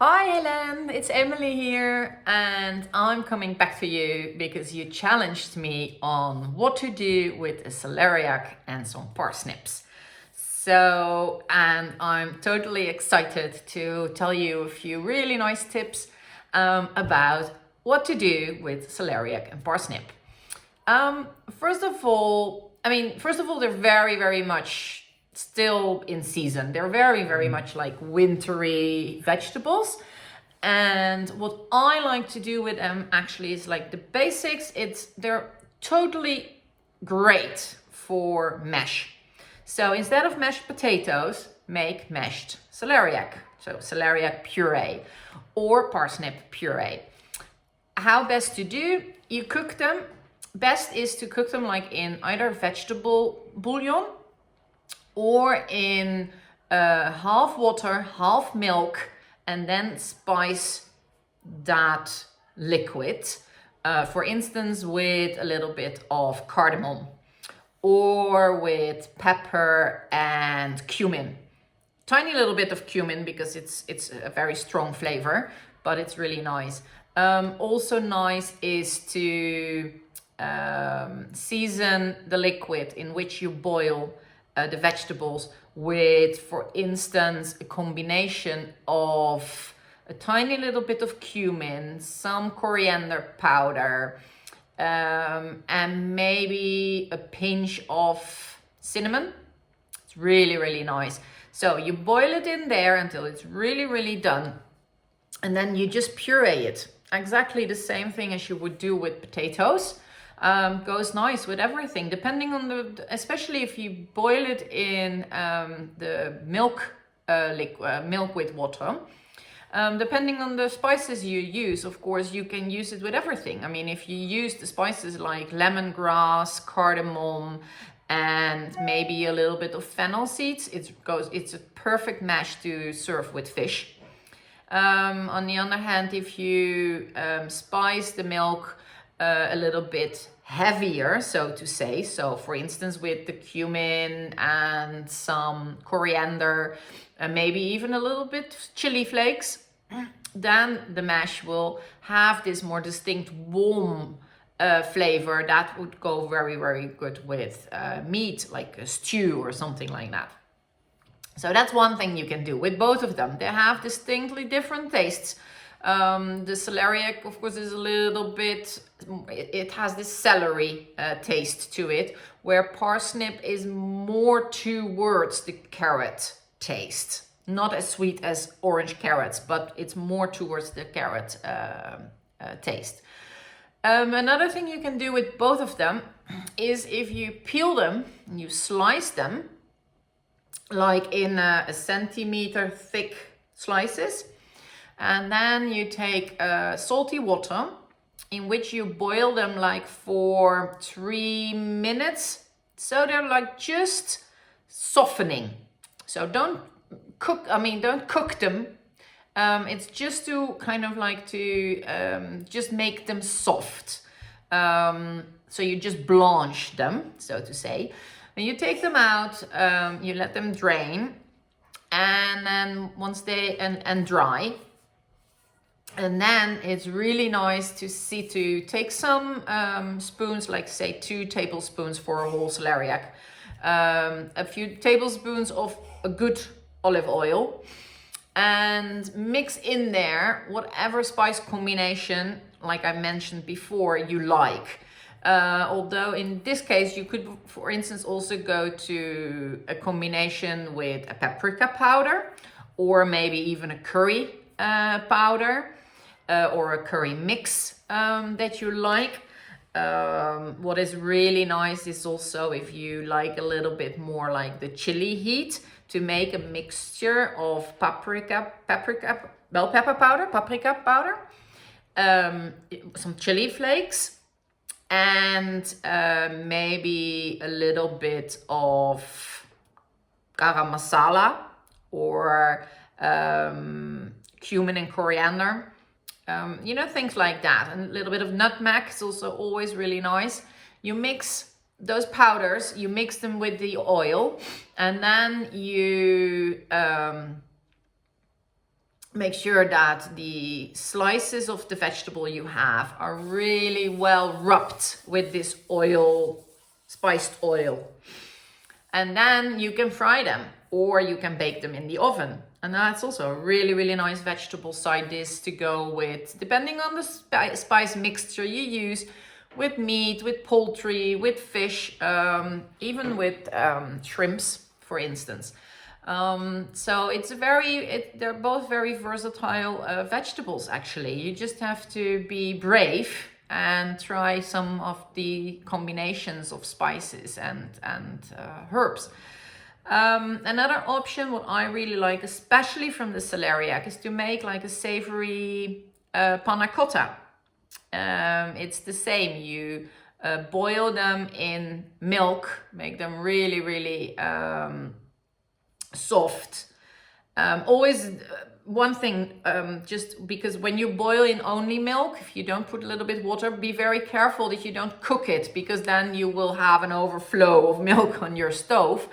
Hi Hélène, it's Emily here, and I'm coming back to you because you challenged me on what to do with a celeriac and some parsnips. And I'm totally excited to tell you a few really nice tips about what to do with celeriac and parsnip. First of all, they're very, very much still in season. They're very, very much like wintry vegetables. And what I like to do with them actually is like the basics. They're totally great for mash. So instead of mashed potatoes, make mashed celeriac. So celeriac puree or parsnip puree. How best to do? You cook them. Best is to cook them like in either vegetable bouillon or in half water, half milk, and then spice that liquid. For instance, with a little bit of cardamom or with pepper and cumin. Tiny little bit of cumin because it's a very strong flavor, but it's really nice. Also nice is to season the liquid in which you boil the vegetables with, for instance, a combination of a tiny little bit of cumin, some coriander powder, and maybe a pinch of cinnamon. It's really, really nice. So you boil it in there until it's really, really done. And then you just puree it. Exactly the same thing as you would do with potatoes. Goes nice with everything, depending on especially if you boil it in the milk, milk with water. Depending on the spices you use, of course, you can use it with everything. I mean, if you use the spices like lemongrass, cardamom, and maybe a little bit of fennel seeds, it's a perfect mash to serve with fish. On the other hand, if you spice the milk a little bit heavier, so to say, so for instance with the cumin and some coriander and maybe even a little bit chili flakes, then the mash will have this more distinct warm flavor that would go very, very good with meat, like a stew or something like that. So that's one thing you can do with both of them. They have distinctly different tastes. The celeriac, of course, is a little bit, it has this celery taste to it, where parsnip is more towards the carrot taste. Not as sweet as orange carrots, but it's more towards the carrot taste. Another thing you can do with both of them is if you peel them, you slice them, like in a centimeter thick slices. And then you take salty water in which you boil them like for 3 minutes. So they're like just softening. So don't cook them. It's just to kind of like to just make them soft. So you just blanch them, so to say. And you take them out, you let them drain, and then once they and dry. And then it's really nice to take some spoons, like say 2 tablespoons for a whole celeriac, a few tablespoons of a good olive oil, and mix in there whatever spice combination, like I mentioned before, you like. Although in this case, you could, for instance, also go to a combination with a paprika powder or maybe even a curry powder or a curry mix that you like. What is really nice is also if you like a little bit more like the chili heat, to make a mixture of bell pepper powder, paprika powder, some chili flakes, and maybe a little bit of garam masala or cumin and coriander. Things like that. And a little bit of nutmeg is also always really nice. You mix those powders, you mix them with the oil, and then you make sure that the slices of the vegetable you have are really well rubbed with this oil, spiced oil. And then you can fry them, or you can bake them in the oven. And that's also a really, really nice vegetable side dish to go with, depending on the spice mixture you use, with meat, with poultry, with fish, even with shrimps, for instance. So they're both very versatile vegetables, actually. You just have to be brave and try some of the combinations of spices and herbs. Another option, what I really like, especially from the celeriac, is to make like a savory panna cotta. It's the same. You boil them in milk, make them really, really soft. Always one thing, just because when you boil in only milk, if you don't put a little bit water, be very careful that you don't cook it, because then you will have an overflow of milk on your stove.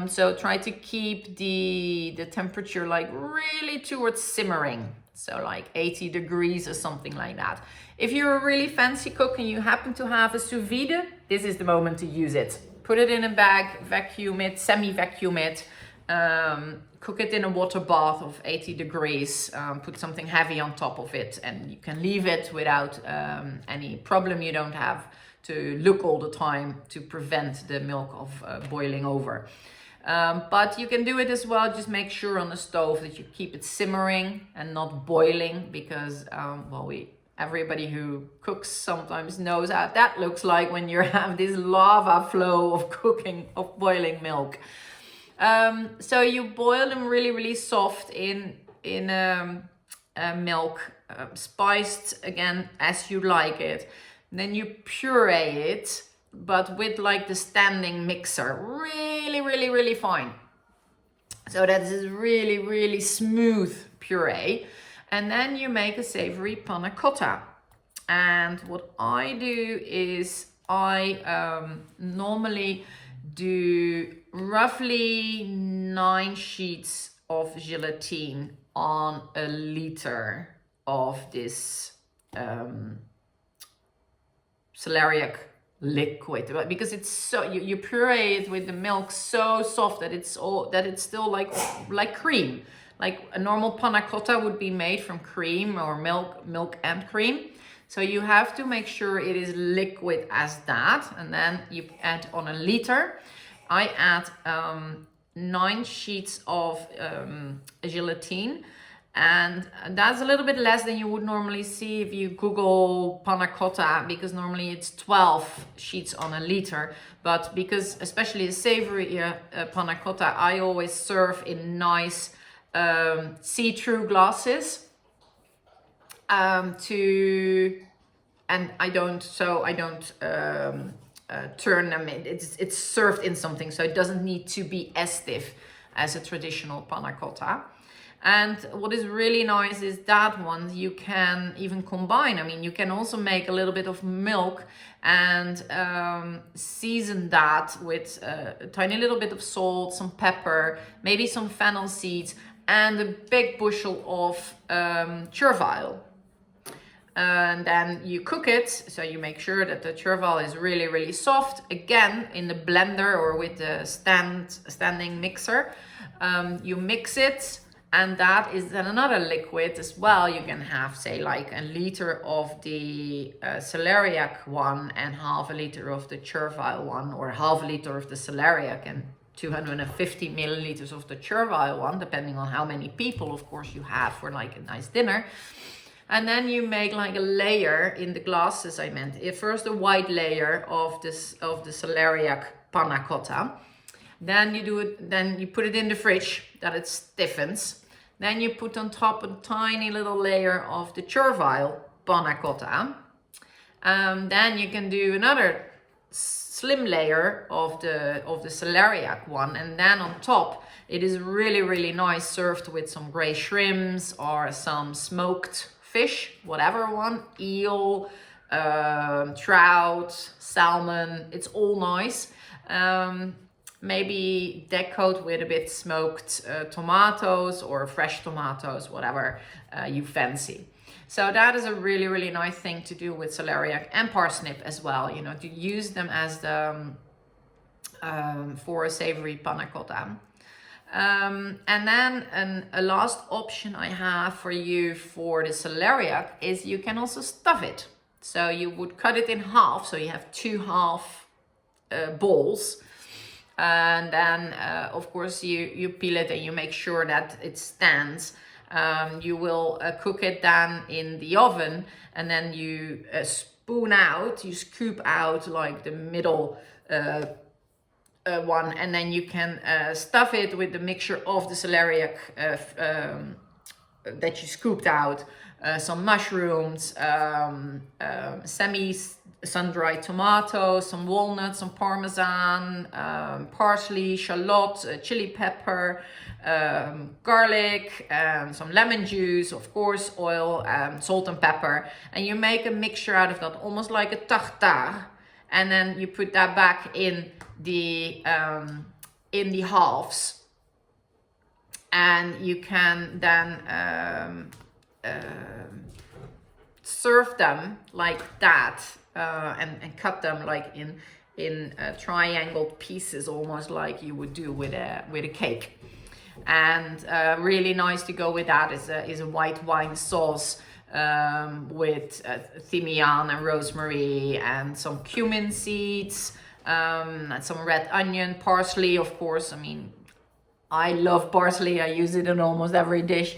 So try to keep the temperature like really towards simmering, so like 80 degrees or something like that. If you're a really fancy cook and you happen to have a sous vide, this is the moment to use it. Put it in a bag, vacuum it, semi-vacuum it. Cook it in a water bath of 80 degrees, put something heavy on top of it, and you can leave it without any problem. You don't have to look all the time to prevent the milk of boiling over. But you can do it as well. Just make sure on the stove that you keep it simmering and not boiling, because everybody who cooks sometimes knows how that looks like when you have this lava flow of boiling milk. So you boil them really, really soft in milk, spiced again as you like it. Then you puree it, but with like the standing mixer, really, really, really fine. So that is really, really smooth puree. And then you make a savory panna cotta. And what I do is I normally do roughly 9 sheets of gelatine on a liter of this celeriac liquid, because it's so you puree it with the milk so soft that it's still like cream. Like a normal panna cotta would be made from cream or milk and cream. So you have to make sure it is liquid as that, and then you add on a liter. I add 9 sheets of gelatine, and that's a little bit less than you would normally see if you Google panna cotta, because normally it's 12 sheets on a liter. But because especially a savory panna cotta, I always serve in nice see-through glasses. And I don't turn them in. It's served in something, so it doesn't need to be as stiff as a traditional panna cotta. And what is really nice is that one you can even combine. I mean, you can also make a little bit of milk and season that with a tiny little bit of salt, some pepper, maybe some fennel seeds, and a big bushel of chervil. And then you cook it, so you make sure that the chervil is really, really soft. Again, in the blender or with the standing mixer, you mix it, and that is then another liquid as well. You can have, say, like a liter of the celeriac one and half a liter of the chervil one, or half a liter of the celeriac and 250 milliliters of the chervil one, depending on how many people, of course, you have for like a nice dinner. And then you make like a layer in the glasses I meant. First a white layer of the celeriac panna cotta. Then you put it in the fridge that it stiffens. Then you put on top a tiny little layer of the chervil panna cotta. Then you can do another slim layer of the celeriac one, and then on top it is really, really nice served with some gray shrimps or some smoked fish, whatever one, eel, trout, salmon, it's all nice. maybe decoat with a bit smoked tomatoes or fresh tomatoes, whatever you fancy. So that is a really, really nice thing to do with celeriac and parsnip as well, you know, to use them as the for a savory panna cotta. And then a last option I have for you for the celeriac is you can also stuff it. So you would cut it in half, so you have 2 half balls, and then of course you peel it and you make sure that it stands. You will cook it then in the oven, and then you you scoop out like the middle one, and then you can stuff it with the mixture of the celeriac that you scooped out, some mushrooms, semi sun-dried tomatoes, some walnuts, some parmesan, parsley, shallot, chili pepper, garlic, some lemon juice, of course, oil, salt and pepper, and you make a mixture out of that, almost like a tartare, and then you put that back in the halves, and you can then serve them like that, and cut them like in triangled pieces, almost like you would do with a cake. And really nice to go with that is a white wine sauce with thymian and rosemary and some cumin seeds, and some red onion, parsley, of course. I mean, I love parsley. I use it in almost every dish.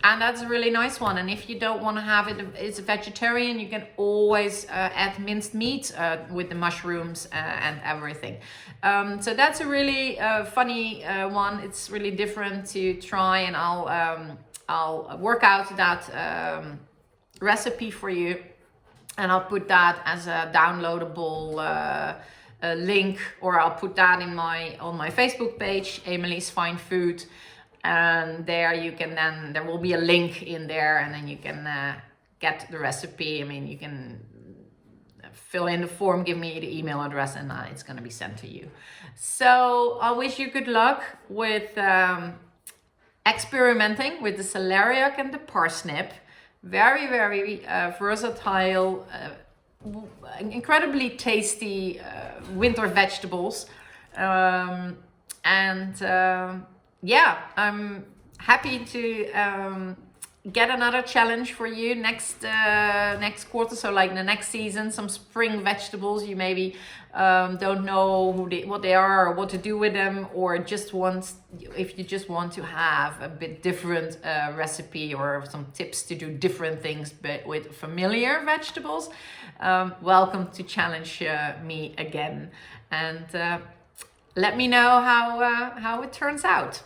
And that's a really nice one. And if you don't want to have it, it's a vegetarian, you can always add minced meat with the mushrooms and everything. So that's a really funny one. It's really different to try, and I'll work out that recipe for you, and I'll put that as a downloadable link, or I'll put that on my Facebook page, Emily's Fine Food. And there you can then, there will be a link in there, and then you can get the recipe. I mean, you can fill in the form, give me the email address, and it's going to be sent to you. So I wish you good luck with experimenting with the celeriac and the parsnip. Very, very versatile, incredibly tasty winter vegetables. Yeah, I'm happy to get another challenge for you next quarter. So like the next season, some spring vegetables. You maybe don't know what they are or what to do with them, or if you just want to have a bit different recipe or some tips to do different things but with familiar vegetables. Welcome to challenge me again, and let me know how it turns out.